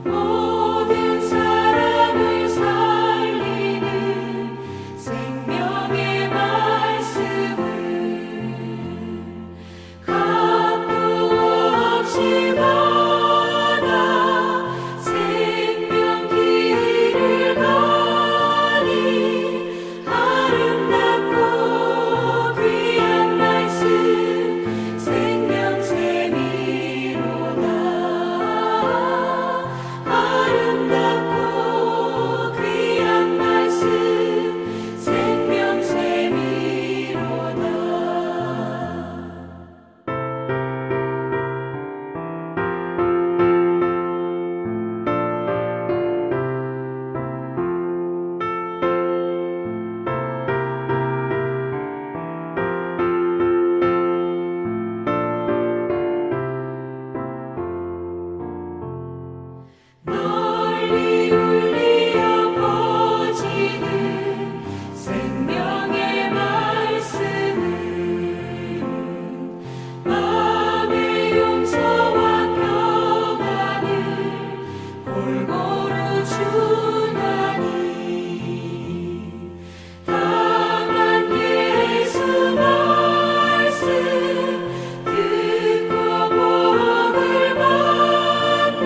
모든 사람을 살리는 생명의 말씀을 값도 없이 받아 생명 길을 가니 아름답고 귀한 말씀 생명샘이로다. 아름답고 귀한 말씀 생명샘이로다. 널리 울리어 퍼지는 생명의 말씀은 마음의 용서와 평안을 골고루 주나니 당한 예수 말씀 듣고 복을 받네.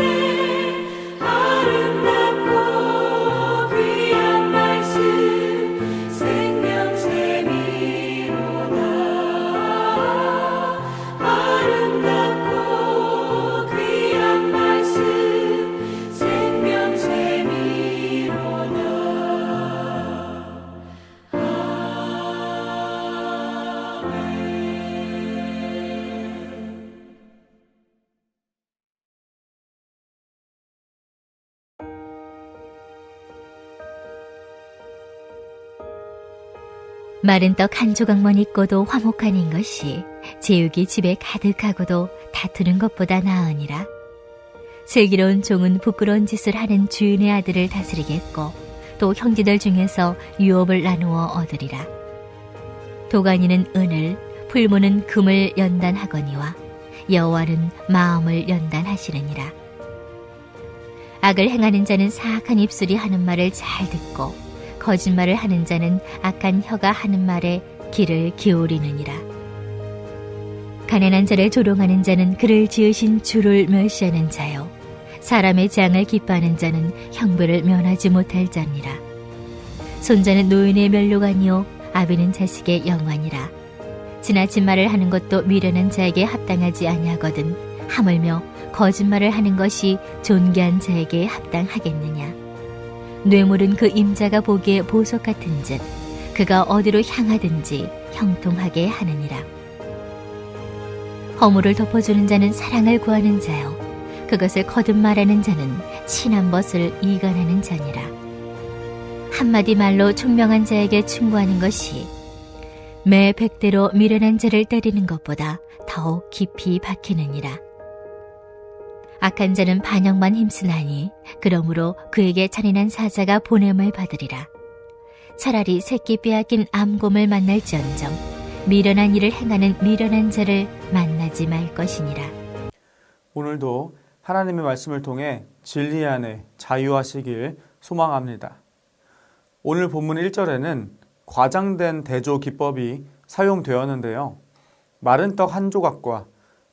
아름답고 귀한 말씀 생명샘이로다. 아름답고 귀한 말씀 생명샘이로다. 아멘. 마른 떡 한 조각만 있고도 화목하는 것이 제육이 집에 가득하고도 다투는 것보다 나으니라. 슬기로운 종은 부끄러운 짓을 하는 주인의 아들을 다스리겠고 또 형제들 중에서 유업을 나누어 얻으리라. 도가니는 은을, 풀무는 금을 연단하거니와 여호와는 마음을 연단하시느니라. 악을 행하는 자는 사악한 입술이 하는 말을 잘 듣고 거짓말을 하는 자는 악한 혀가 하는 말에 귀를 기울이느니라. 가난한 자를 조롱하는 자는 그를 지으신 주를 멸시하는 자요, 사람의 재앙을 기뻐하는 자는 형벌을 면하지 못할 자니라. 손자는 노인의 면류관이요 아비는 자식의 영광이라. 지나친 말을 하는 것도 미련한 자에게 합당하지 아니하거든 하물며 거짓말을 하는 것이 존귀한 자에게 합당하겠느냐. 뇌물은 그 임자가 보기에 보석 같은즉 그가 어디로 향하든지 형통하게 하느니라. 허물을 덮어주는 자는 사랑을 구하는 자요, 그것을 거듭 말하는 자는 친한 벗을 이간하는 자니라. 한마디 말로 총명한 자에게 충고하는 것이 매 100대로 미련한 자를 때리는 것보다 더욱 깊이 박히느니라. 악한 자는 반역만 힘쓰나니 그러므로 그에게 잔인한 사자가 보냄을 받으리라. 차라리 새끼 빼앗긴 암곰을 만날지언정 미련한 일을 행하는 미련한 자를 만나지 말 것이니라. 오늘도 하나님의 말씀을 통해 진리 안에 자유하시길 소망합니다. 오늘 본문 1절에는 과장된 대조 기법이 사용되었는데요. 마른 떡 한 조각과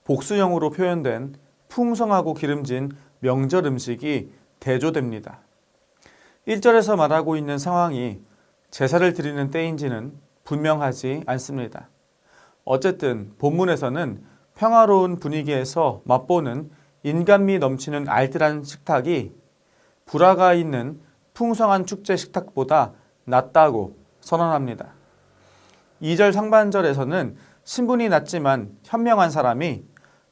복수형으로 표현된 풍성하고 기름진 명절 음식이 대조됩니다. 1절에서 말하고 있는 상황이 제사를 드리는 때인지는 분명하지 않습니다. 어쨌든 본문에서는 평화로운 분위기에서 맛보는 인간미 넘치는 알뜰한 식탁이 불화가 있는 풍성한 축제 식탁보다 낫다고 선언합니다. 2절 상반절에서는 신분이 낮지만 현명한 사람이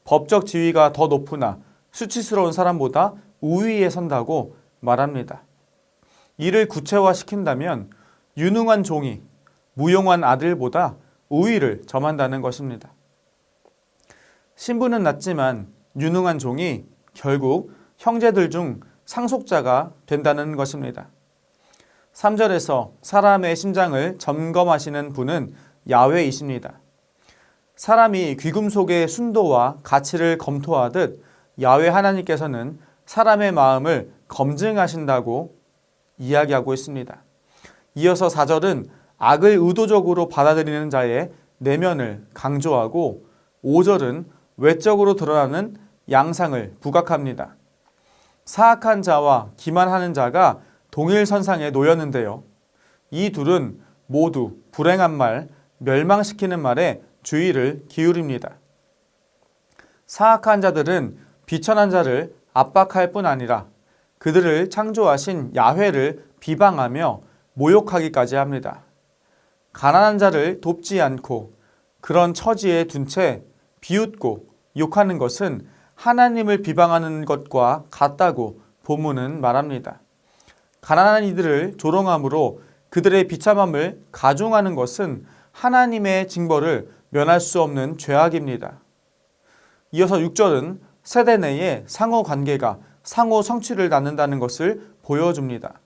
법적 지위가 더 높으나 수치스러운 사람보다 우위에 선다고 말합니다. 이를 구체화시킨다면 유능한 종이 무용한 아들보다 우위를 점한다는 것입니다. 신분은 낮지만 유능한 종이 결국 형제들 중 상속자가 된다는 것입니다. 3절에서 사람의 심장을 점검하시는 분은 야훼이십니다. 사람이 귀금속의 순도와 가치를 검토하듯 야훼 하나님께서는 사람의 마음을 검증하신다고 이야기하고 있습니다. 이어서 4절은 악을 의도적으로 받아들이는 자의 내면을 강조하고 5절은 외적으로 드러나는 양상을 부각합니다. 사악한 자와 기만하는 자가 동일선상에 놓였는데요. 이 둘은 모두 불행한 말, 멸망시키는 말에 주의를 기울입니다. 사악한 자들은 비천한 자를 압박할 뿐 아니라 그들을 창조하신 야훼를 비방하며 모욕하기까지 합니다. 가난한 자를 돕지 않고 그런 처지에 둔 채 비웃고 욕하는 것은 하나님을 비방하는 것과 같다고 본문은 말합니다. 가난한 이들을 조롱함으로 그들의 비참함을 가중하는 것은 하나님의 징벌을 면할 수 없는 죄악입니다. 이어서 6절은 세대 내의 상호 관계가 상호 성취를 낳는다는 것을 보여줍니다.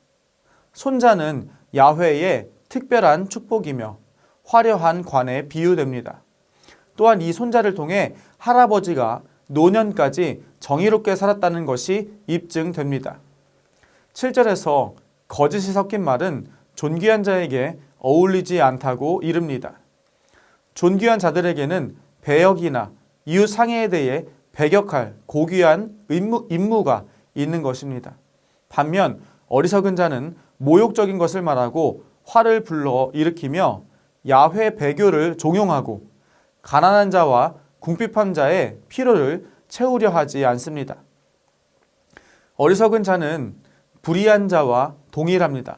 손자는 야훼의 특별한 축복이며 화려한 관에 비유됩니다. 또한 이 손자를 통해 할아버지가 노년까지 정의롭게 살았다는 것이 입증됩니다. 7절에서 거짓이 섞인 말은 존귀한 자에게 어울리지 않다고 이릅니다. 존귀한 자들에게는 배역이나 이웃 상해에 대해 배격할 고귀한 임무가 있는 것입니다. 반면 어리석은 자는 모욕적인 것을 말하고 화를 불러 일으키며 야훼 배교를 종용하고 가난한 자와 궁핍한 자의 필요를 채우려 하지 않습니다. 어리석은 자는 불의한 자와 동일합니다.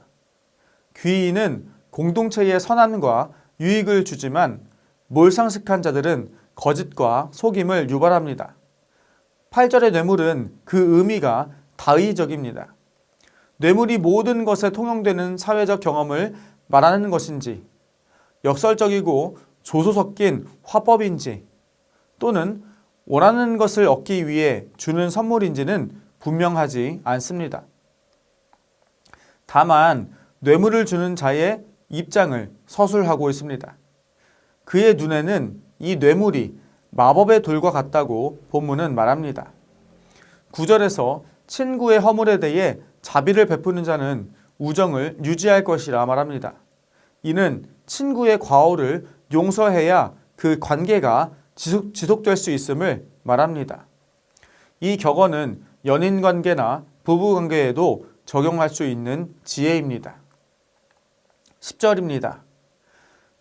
귀인은 공동체의 선함과 유익을 주지만 몰상식한 자들은 거짓과 속임을 유발합니다. 8절의 뇌물은 그 의미가 다의적입니다. 뇌물이 모든 것에 통용되는 사회적 경험을 말하는 것인지, 역설적이고 조소 섞인 화법인지, 또는 원하는 것을 얻기 위해 주는 선물인지는 분명하지 않습니다. 다만 뇌물을 주는 자의 입장을 서술하고 있습니다. 그의 눈에는 이 뇌물이 마법의 돌과 같다고 본문은 말합니다. 9절에서 친구의 허물에 대해 자비를 베푸는 자는 우정을 유지할 것이라 말합니다. 이는 친구의 과오를 용서해야 그 관계가 지속될 수 있음을 말합니다. 이 격언은 연인관계나 부부관계에도 적용할 수 있는 지혜입니다. 10절입니다.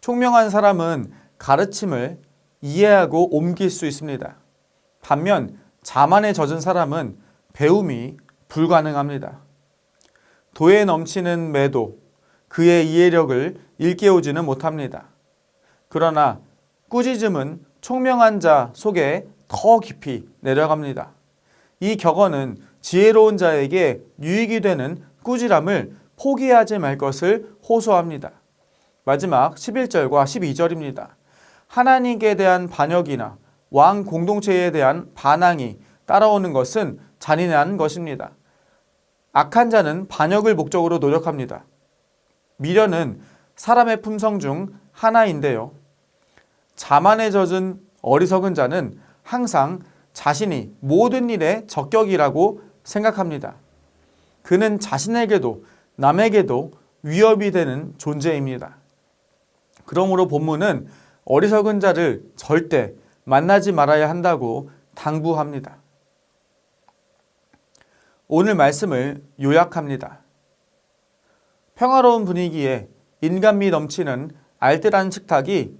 총명한 사람은 가르침을 이해하고 옮길 수 있습니다. 반면 자만에 젖은 사람은 배움이 불가능합니다. 도에 넘치는 매도, 그의 이해력을 일깨우지는 못합니다. 그러나 꾸짖음은 총명한 자 속에 더 깊이 내려갑니다. 이 격언은 지혜로운 자에게 유익이 되는 꾸지람을 포기하지 말 것을 호소합니다. 마지막 11절과 12절입니다. 하나님께 대한 반역이나 왕 공동체에 대한 반항이 따라오는 것은 잔인한 것입니다. 악한 자는 반역을 목적으로 노력합니다. 미련은 사람의 품성 중 하나인데요. 자만에 젖은 어리석은 자는 항상 자신이 모든 일의 적격이라고 생각합니다. 그는 자신에게도 남에게도 위협이 되는 존재입니다. 그러므로 본문은 어리석은 자를 절대 만나지 말아야 한다고 당부합니다. 오늘 말씀을 요약합니다. 평화로운 분위기에 인간미 넘치는 알뜰한 식탁이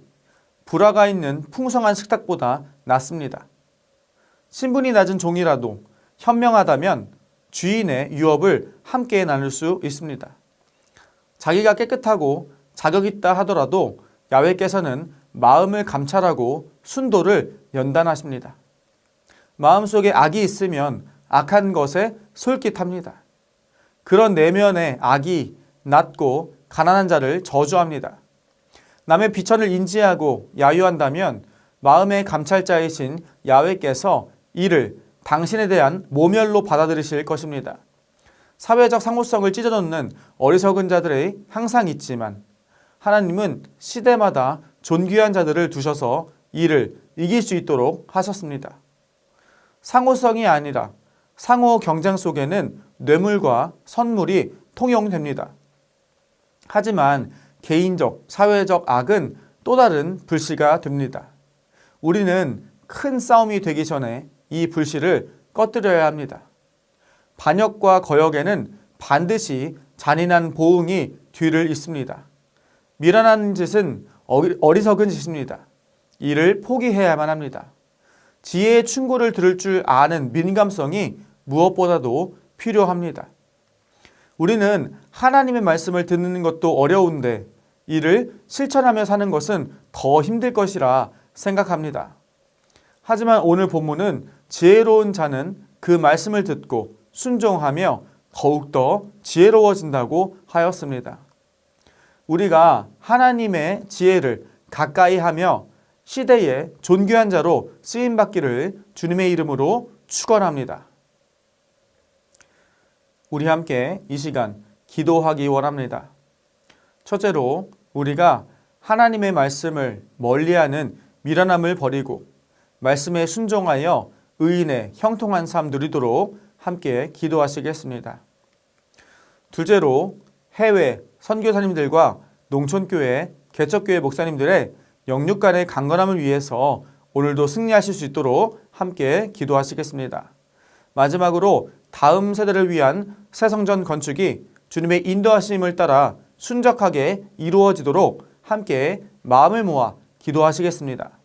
불화가 있는 풍성한 식탁보다 낫습니다. 신분이 낮은 종이라도 현명하다면 주인의 유업을 함께 나눌 수 있습니다. 자기가 깨끗하고 자격 있다 하더라도 야훼께서는 마음을 감찰하고 순도를 연단하십니다. 마음속에 악이 있으면 악한 것에 솔깃합니다. 그런 내면의 악이 낮고 가난한 자를 저주합니다. 남의 비천을 인지하고 야유한다면 마음의 감찰자이신 야훼께서 이를 당신에 대한 모멸로 받아들이실 것입니다. 사회적 상호성을 찢어놓는 어리석은 자들의 항상 있지만 하나님은 시대마다 존귀한 자들을 두셔서 이를 이길 수 있도록 하셨습니다. 상호성이 아니라 상호 경쟁 속에는 뇌물과 선물이 통용됩니다. 하지만 개인적, 사회적 악은 또 다른 불씨가 됩니다. 우리는 큰 싸움이 되기 전에 이 불씨를 꺼뜨려야 합니다. 반역과 거역에는 반드시 잔인한 보응이 뒤를 잇습니다. 미련한 짓은 어리석은 짓입니다. 이를 포기해야만 합니다. 지혜의 충고를 들을 줄 아는 민감성이 무엇보다도 필요합니다. 우리는 하나님의 말씀을 듣는 것도 어려운데 이를 실천하며 사는 것은 더 힘들 것이라 생각합니다. 하지만 오늘 본문은 지혜로운 자는 그 말씀을 듣고 순종하며 더욱더 지혜로워진다고 하였습니다. 우리가 하나님의 지혜를 가까이 하며 시대의 존귀한 자로 쓰임받기를 주님의 이름으로 축원합니다. 우리 함께 이 시간 기도하기 원합니다. 첫째로 우리가 하나님의 말씀을 멀리하는 미련함을 버리고 말씀에 순종하여 의인의 형통한 삶 누리도록 함께 기도하시겠습니다. 둘째로 해외 선교사님들과 농촌교회, 개척교회 목사님들의 영육 간의 강건함을 위해서 오늘도 승리하실 수 있도록 함께 기도하시겠습니다. 마지막으로 다음 세대를 위한 새 성전 건축이 주님의 인도하심을 따라 순적하게 이루어지도록 함께 마음을 모아 기도하시겠습니다.